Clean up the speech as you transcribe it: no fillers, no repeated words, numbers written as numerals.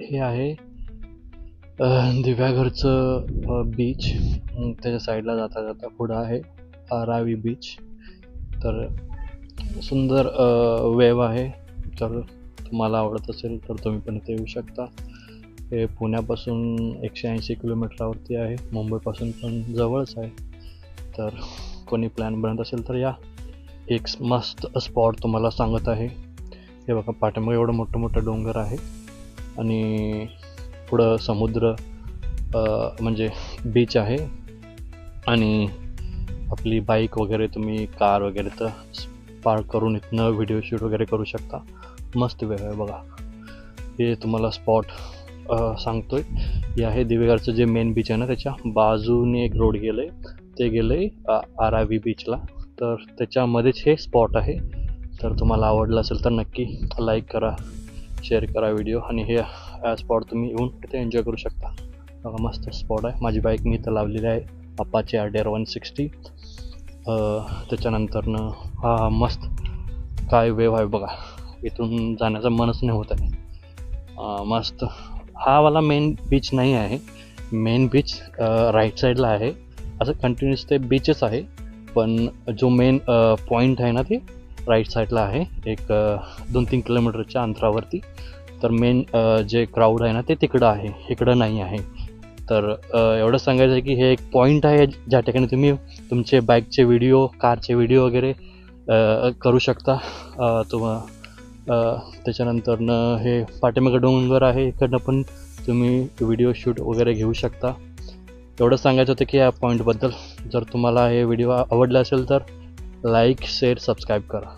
हे आहे दिव्याघरचं बीच. त्याच्या साईडला जाता जाता पुढं आहे रावी बीच. तर सुंदर वेव आहे. तर तुम्हाला आवडत असेल तर तुम्ही पण इथे येऊ शकता. हे पुण्यापासून 180 किलोमीटरवरती आहे. मुंबईपासून पण जवळच आहे. तर कोणी प्लॅन बनत असेल तर या. एक मस्त स्पॉट तुम्हाला सांगत आहे. हे बघा पाठीमागे एवढं मोठं मोठं डोंगर आहे आणि पुढं समुद्र म्हणजे बीच आहे. आणि आपली बाईक वगैरे तुम्ही कार वगैरे तर पार्क करून इथनं व्हिडिओ शूट वगैरे करू शकता. मस्त वेळ आहे बघा. हे तुम्हाला स्पॉट सांगतोय. हे आहे दिवेगारचं जे मेन बीच आहे ना, त्याच्या बाजूने एक रोड गेलं आहे. ते गेलं आहे आरावी बीचला. तर त्याच्यामध्येच हे स्पॉट आहे. तर तुम्हाला आवडलं असेल तर नक्की लाईक करा, शेअर करा व्हिडिओ. आणि हे स्पॉट तुम्ही येऊन तिथे एन्जॉय करू शकता. बघा मस्त स्पॉट आहे. माझी बाईक मी इथं लावलेली आहे, अपाचे RDR 160. त्याच्यानंतरनं हा मस्त काय वेव आहे बघा. इथून जाण्याचं मनच नाही होत आहे. मस्त. हा वाला मेन बीच नाही आहे. मेन बीच राईट साईडला आहे. असं कंटिन्युअस ते बीचच आहे, पण जो मेन पॉईंट आहे ना ते राईट साईडला आहे, एक 2-3 किलोमीटरच्या अंतरावरती. तर मेन जे क्राऊड आहे ना ते तिकडं आहे, इकडं नाही आहे. तर एवढं सांगायचं आहे की हे एक पॉईंट आहे ज्या ठिकाणी तुम्ही तुमचे बाईकचे व्हिडिओ, कारचे व्हिडिओ वगैरे करू शकता. त्याच्यानंतरनं हे पाठीमागे डोंगर आहे, इकडनं पण तुम्ही व्हिडिओ शूट वगैरे घेऊ शकता. एवढं सांगायचं होतं की या पॉईंटबद्दल. जर तुम्हाला हे व्हिडिओ आवडला असेल तर लाईक, शेअर, सबस्क्राईब करा.